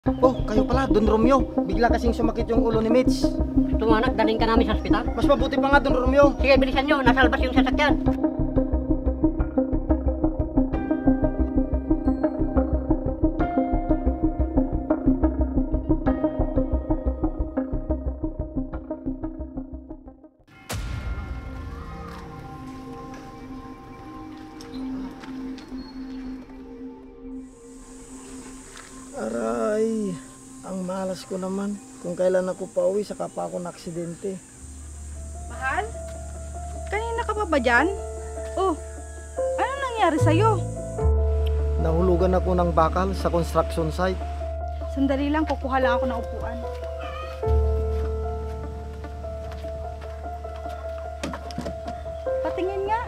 Oh, kayo pala, Don Romeo. Bigla kasing sumakit yung ulo ni Mitch. Ito nga anak, daling ka namin sa ospital. Mas mabuti pa nga, Don Romeo. Sige, bilisan nyo. Nasa labas yung sasakyan. Aray, ang malas ko naman. Kung kailan ako pauwi, saka pa ako na-aksidente. Mahal? Kanina ka pa ba dyan? Oh, ano nangyari sa'yo? Nahulugan ako ng bakal sa construction site. Sandali lang, kukuha lang ako ng upuan. Patingin nga.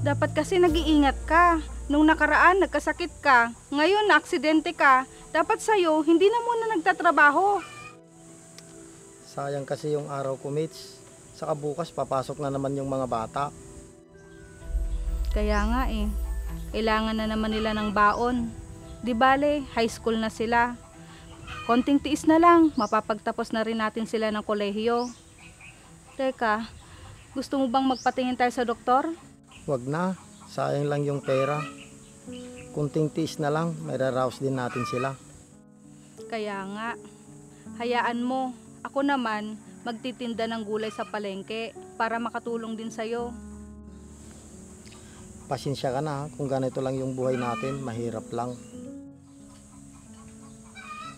Dapat kasi nag-iingat ka. Nung nakaraan, nagkasakit ka. Ngayon, na-aksidente ka. Dapat sa'yo, hindi na muna nagtatrabaho. Sayang kasi yung araw ko, Mitch. Saka bukas, papasok na naman yung mga bata. Kaya nga eh, kailangan na naman nila ng baon. Di bale, high school na sila. Konting tiis na lang, mapapagtapos na rin natin sila ng kolehiyo. Teka, gusto mo bang magpatingin tayo sa doktor? Wag na, sayang lang yung pera. Kunting tiis na lang, may raraos din natin sila. Kaya nga, hayaan mo. Ako naman, magtitinda ng gulay sa palengke para makatulong din sa'yo. Pasensya ka na, kung ganito lang yung buhay natin, mahirap lang.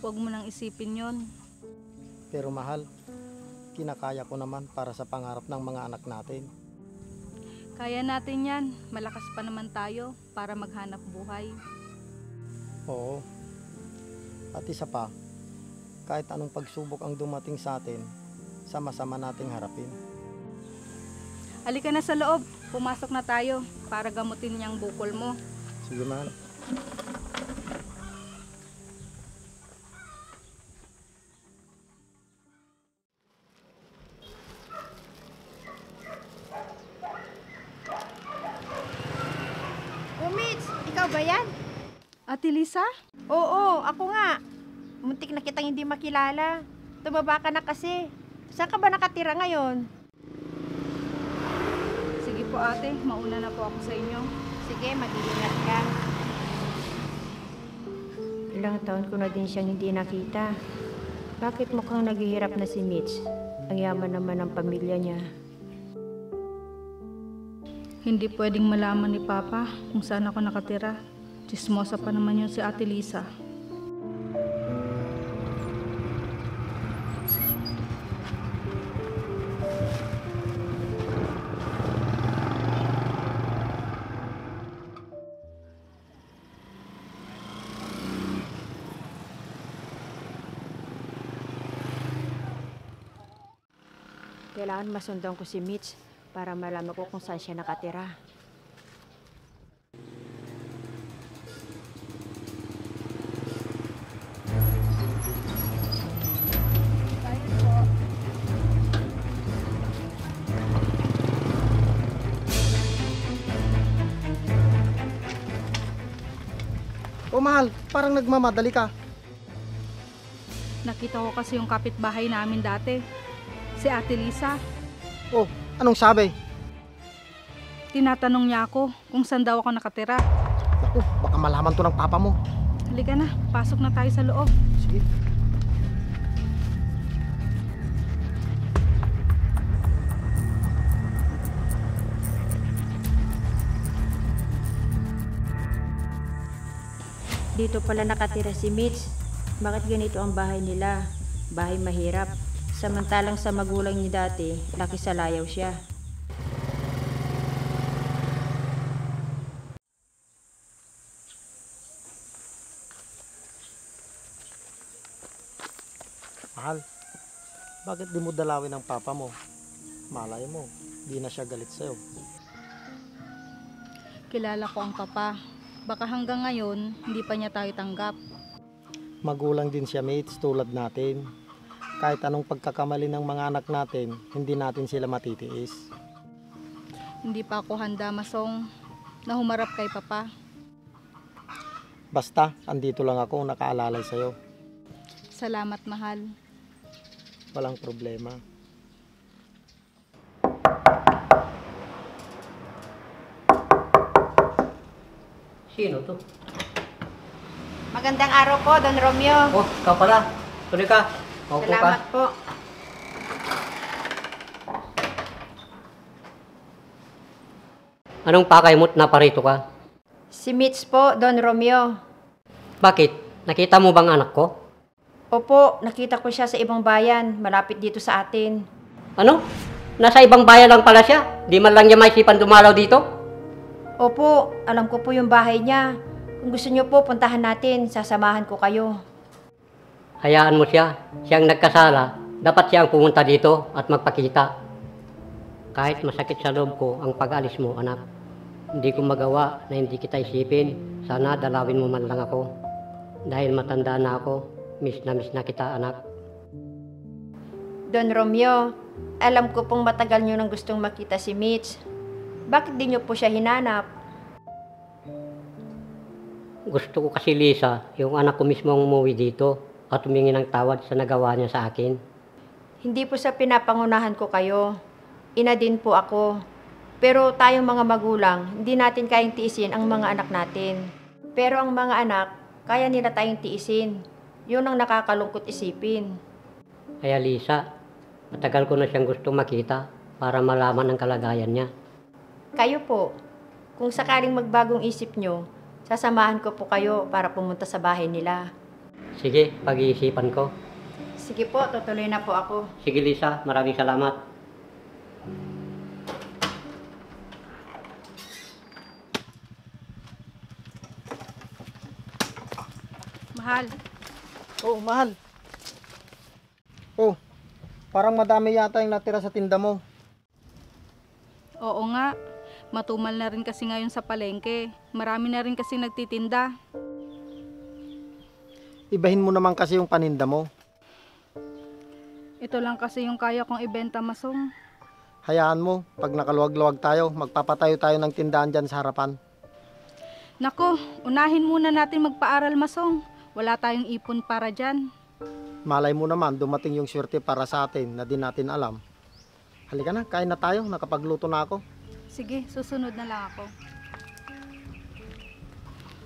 Huwag mo nang isipin yon. Pero mahal, kinakaya ko naman para sa pangarap ng mga anak natin. Kaya natin yan, malakas pa naman tayo para maghanap buhay. Oo. At isa pa, kahit anong pagsubok ang dumating sa atin, sama-sama nating harapin. Halika na sa loob, pumasok na tayo para gamutin niyang bukol mo. Sige, mahal. Mitch, ikaw ba yan? Ate Lisa? Oo, ako nga. Muntik na kitang hindi makilala. Tumaba ka na kasi. Saan ka ba nakatira ngayon? Sige po ate, mauna na po ako sa inyo. Sige, mag-iingat ka. Ilang taon ko na din siyang hindi nakita. Bakit mukhang naghihirap na si Mitch? Ang yaman naman ng pamilya niya. Hindi pwedeng malaman ni Papa kung saan ako nakatira. Chismosa pa naman yun si Ate Lisa. Kailangan masundan ko si Mitch para malaman ko kung saan siya nakatira. Oh, mahal, parang nagmamadali ka. Nakita ko kasi yung kapitbahay namin dati, si Ate Lisa. Oh, anong sabi? Tinatanong niya ako kung saan daw ako nakatira. Naku, baka malaman to ng papa mo. Halika na, pasok na tayo sa loob. Sige. Dito pala nakatira si Mitch. Bakit ganito ang bahay nila? Bahay mahirap. Samantalang sa magulang niya dati, laki sa layaw siya. Mahal, bakit di mo dalawin ang papa mo? Malay mo, di na siya galit sa'yo. Kilala ko ang Papa. Baka hanggang ngayon, hindi pa niya tayo tanggap. Magulang din siya, mates, tulad natin. Kahit anong pagkakamali ng mga anak natin, hindi natin sila matitiis. Hindi pa ako handa, Masong. na humarap kay Papa. Basta, andito lang ako nakaalalay sa'yo. Salamat, mahal. Walang problema. Sino to? Magandang araw po, Don Romeo. Oh, ikaw pala. Tuloy ka. Maupo ka. Salamat po. Anong pakay mo't naparito ka? Si Mitch po, Don Romeo. Bakit? Nakita mo bang anak ko? Opo, nakita ko siya sa ibang bayan, malapit dito sa atin. Ano? Nasa ibang bayan lang pala siya? Di man lang niya maisipan dumalaw dito? Opo, alam ko po yung bahay niya. Kung gusto niyo po, puntahan natin, sasamahan ko kayo. Hayaan mo siya. Siyang nagkasala. Dapat siyang pumunta dito at magpakita. Kahit masakit sa loob ko ang pag-alis mo, anak. Hindi ko magawa na hindi kita isipin. Sana dalawin mo man lang ako. Dahil matanda na ako, miss na kita, anak. Don Romeo, alam ko pong matagal niyo nang gustong makita si Mitch. Bakit di niyo po siya hinanap? Gusto ko kasi, Lisa, yung anak ko mismo ang umuwi dito at humingi ng tawad sa nagawa niya sa akin. Hindi po sa pinapangunahan ko kayo. Ina din po ako. Pero tayong mga magulang, hindi natin kayang tiisin ang mga anak natin. Pero ang mga anak, kaya nila tayong tiisin. Yun ang nakakalungkot isipin. Kaya Lisa, matagal ko na siyang gustong makita para malaman ang kalagayan niya. Kayo po, kung sakaling magbagong isip nyo, sasamahan ko po kayo para pumunta sa bahay nila. Sige, pag-iisipan ko. Sige po, tutuloy na po ako. Sige Lisa, maraming salamat. Mahal, Oh, mahal. Oh, parang madami yata yung natira sa tinda mo. oo nga. Matumal na rin kasi ngayon sa palengke. Marami na rin kasi nagtitinda. Ibahin mo naman kasi yung paninda mo. Ito lang kasi yung kaya kong ibenta, Masong. Hayaan mo, pag nakaluwag-luwag tayo, magpapatayo tayo ng tindahan dyan sa harapan. Nako, unahin muna natin magpaaral, Masong. Wala tayong ipon para dyan. Malay mo naman, dumating yung swerte para sa atin na di natin alam. Halika na, kain na tayo, nakapagluto na ako. Sige, susunod na lang ako.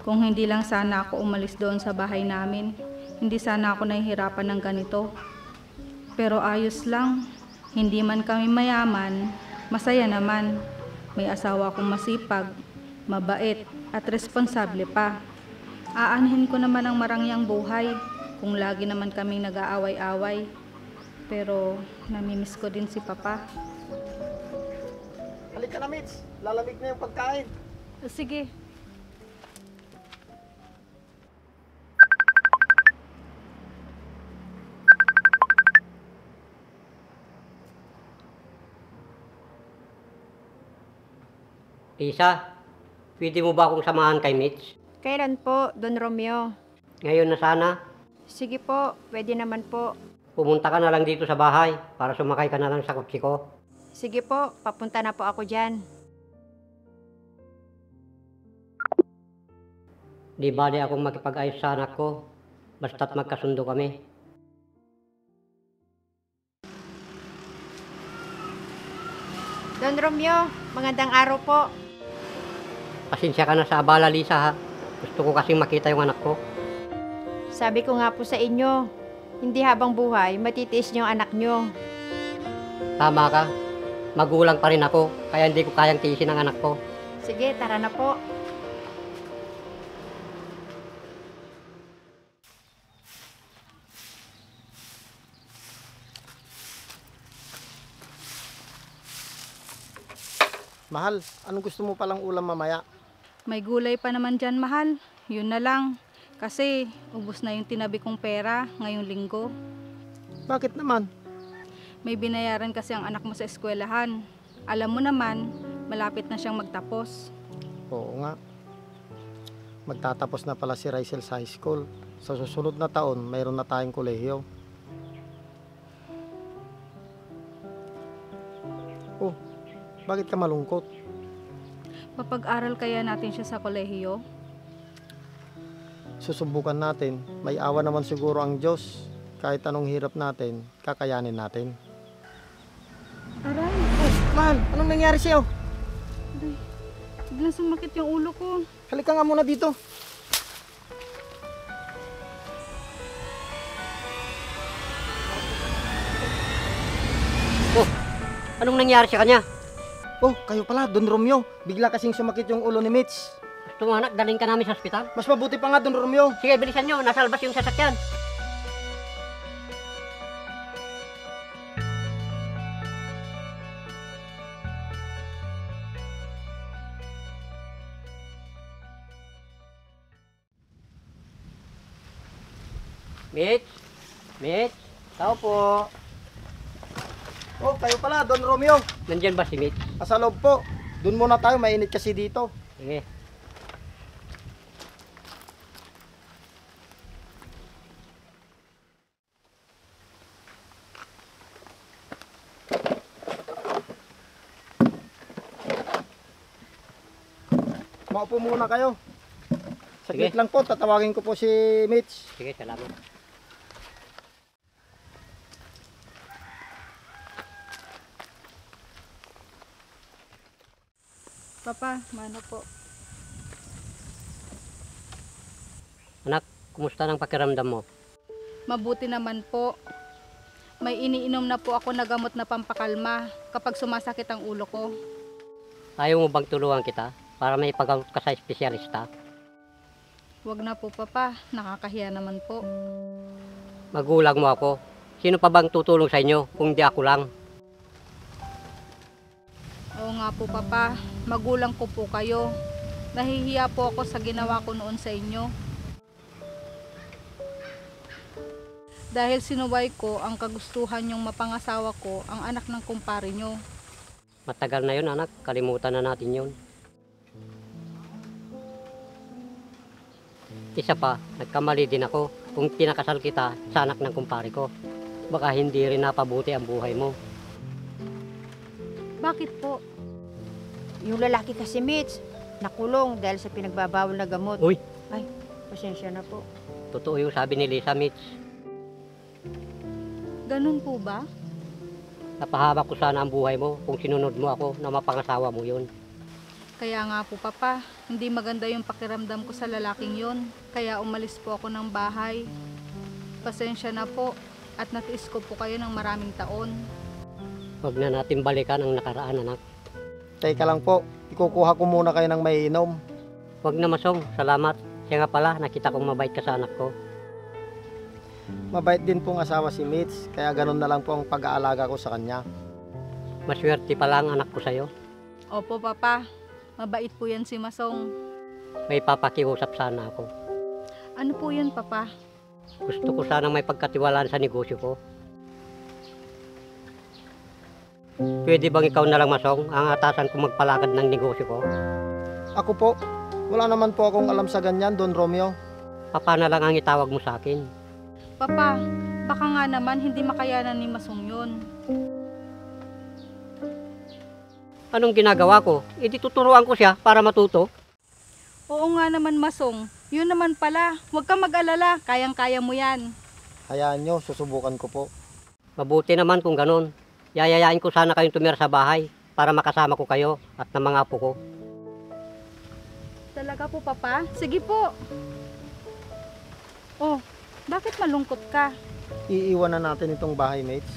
Kung hindi lang sana ako umalis doon sa bahay namin, hindi sana ako nahihirapan ng ganito. Pero ayos lang, hindi man kami mayaman, masaya naman. May asawa akong masipag, mabait at responsable pa. Aanhin ko naman ang marangyang buhay kung lagi naman kaming nag-aaway-away. Pero namimiss ko din si Papa. Halika na, Mitch. Lalamig na yung pagkain. Sige. Lisa, pwede mo ba akong samahan kay Mitch? Kailan po, Don Romeo? Ngayon na sana, Sige po, pwede naman po. pumunta ka na lang dito sa bahay para sumakay ka na lang sa kotse ko. Sige po, papunta na po ako dyan. Di bali akong makipag-ayos sa anak ko, basta't magkasundo kami. Don Romeo, magandang araw po. Pasensya ka na sa abala, Lisa, ha? Gusto ko kasing makita yung anak ko. Sabi ko nga po sa inyo, hindi habang buhay, matitiis niyo ang anak niyo. Tama ka. Magulang pa rin ako, kaya hindi ko kayang tiisin ang anak ko. Sige, tara na po. Mahal, anong gusto mo palang ulam mamaya? May gulay pa naman dyan, mahal. Yun na lang. Kasi ubos na yung tinabi kong pera ngayong linggo. Bakit naman? May binayaran kasi ang anak mo sa eskwelahan. Alam mo naman, malapit na siyang magtapos. Oo nga. Magtatapos na pala si Rysel sa high school. Sa susunod na taon, mayroon na tayong kolehiyo. Oh, bakit ka malungkot? Papag-aral kaya natin siya sa kolehiyo? Susubukan natin. May awa naman siguro ang Diyos. Kahit anong hirap natin, kakayanin natin. Aray, Oh, mahal, anong nangyari sa'yo? biglang sumakit yung ulo ko. Halika nga muna dito. Oh, anong nangyari sa kanya? Oh, kayo pala, Don Romeo. Bigla kasing sumakit yung ulo ni Mitch. Gusto mo anak, daling ka namin sa ospital? Mas mabuti pa nga, Don Romeo. Sige, bilisan nyo, nasa labas yung sasakyan. Mitch? Mitch? Tao po. Oh, kayo pala, Don Romeo. Nandyan ba si Mitch? Sa loob po. Doon muna tayo, mainit kasi dito. Sige. Maupo muna kayo. Saglit Sige. lang po, tatawagin ko po si Mitch. Sige, salamat. Papa, mano po? Anak, kumusta ng pakiramdam mo? Mabuti naman po. May iniinom na po ako na gamot na pampakalma kapag sumasakit ang ulo ko. Ayaw mo bang tulungan kita para may paggamot ka sa espesyalista? Wag na po, Papa. Nakakahiya naman po. Magulang mo ako. Sino pa bang tutulong sa inyo kung di ako lang? Oo nga po, Papa. Magulang ko po kayo. Nahihiya po ako sa ginawa ko noon sa inyo. Dahil sinuway ko ang kagustuhan yung mapangasawa ko ang anak ng kumpare nyo. Matagal na yun anak, kalimutan na natin yun. Isa pa, nagkamali din ako kung pinakasal kita sa anak ng kumpare ko. Baka hindi rin napabuti ang buhay mo. Bakit po? Yung lalaki kasi, Mitch, nakulong dahil sa pinagbabawal na gamot. Uy! Ay, pasensya na po. Totoo yung sabi ni Lisa, Mitch. Ganun po ba? Napahaba ko sana ang buhay mo kung sinunod mo ako na mapangasawa mo yun. Kaya nga po, Papa, hindi maganda yung pakiramdam ko sa lalaking yun. Kaya umalis po ako ng bahay. Pasensya na po at natiis ko po kayo ng maraming taon. Huwag na natin balikan ang nakaraan, anak. Teka lang po, ikukuha ko muna kayo ng maiinom. Huwag na Masong, salamat. Siya nga pala, nakita kong mabait ka sa anak ko. Mabait din pong asawa si Mitch, kaya ganun na lang po ang pag-aalaga ko sa kanya. Maswerte pala ang anak ko sa'yo. Opo, Papa. Mabait po yan si Masong. May papakiusap sana ako. Ano po yun, Papa? Gusto ko sana may pagkatiwalaan sa negosyo ko. Pwede bang ikaw na lang, Masong, ang atasan ko magpalakad ng negosyo ko? Ako po, wala naman po akong alam sa ganyan, Don Romeo. Papa na lang ang itawag mo sa akin. Papa, baka nga naman hindi makayanan ni Masong yun. Anong ginagawa ko? E di tuturuan ko siya para matuto. Oo nga naman, Masong. Yun naman pala. Huwag kang mag-alala. Kayang-kaya mo yan. Hayaan nyo, susubukan ko po. Mabuti naman kung ganun. Yayayain ko sana kayong tumira sa bahay para makasama ko kayo at ng mga apo ko. Talaga po, Papa? Sige po. Oh, bakit malungkot ka? Iiwan na natin itong bahay, mates.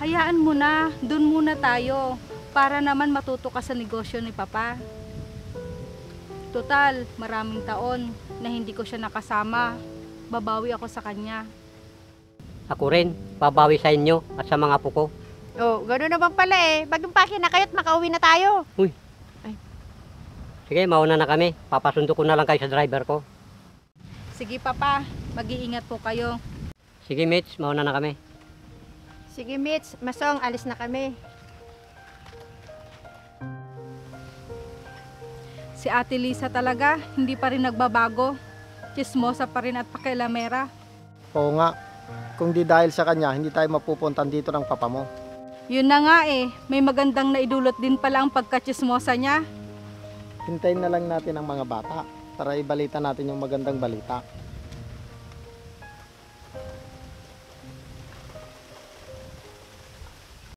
Hayaan mo na. Doon muna tayo. Para naman matuto ka sa negosyo ni Papa. Total, maraming taon na hindi ko siya nakasama. Babawi ako sa kanya. Ako rin, babawi sa inyo at sa mga apo ko. Oh, gano'n naman pala eh. Bagong-pake na kayo at makauwi na tayo. Sige, mauna na kami. Papasundo ko na lang kayo sa driver ko. Sige, Papa. Mag-iingat po kayo. Sige, Mitch, mauna na kami. Sige, Mitch. Masong, alis na kami. Si Ate Lisa talaga, hindi pa rin nagbabago. Chismosa pa rin at pakialamera. Oo nga, kung di dahil sa kanya, hindi tayo mapupuntan dito ng papa mo. Yun na nga eh, may magandang naidulot din pala ang pagkachismosa niya. Hintayin na lang natin ang mga bata para ibalita natin yung magandang balita.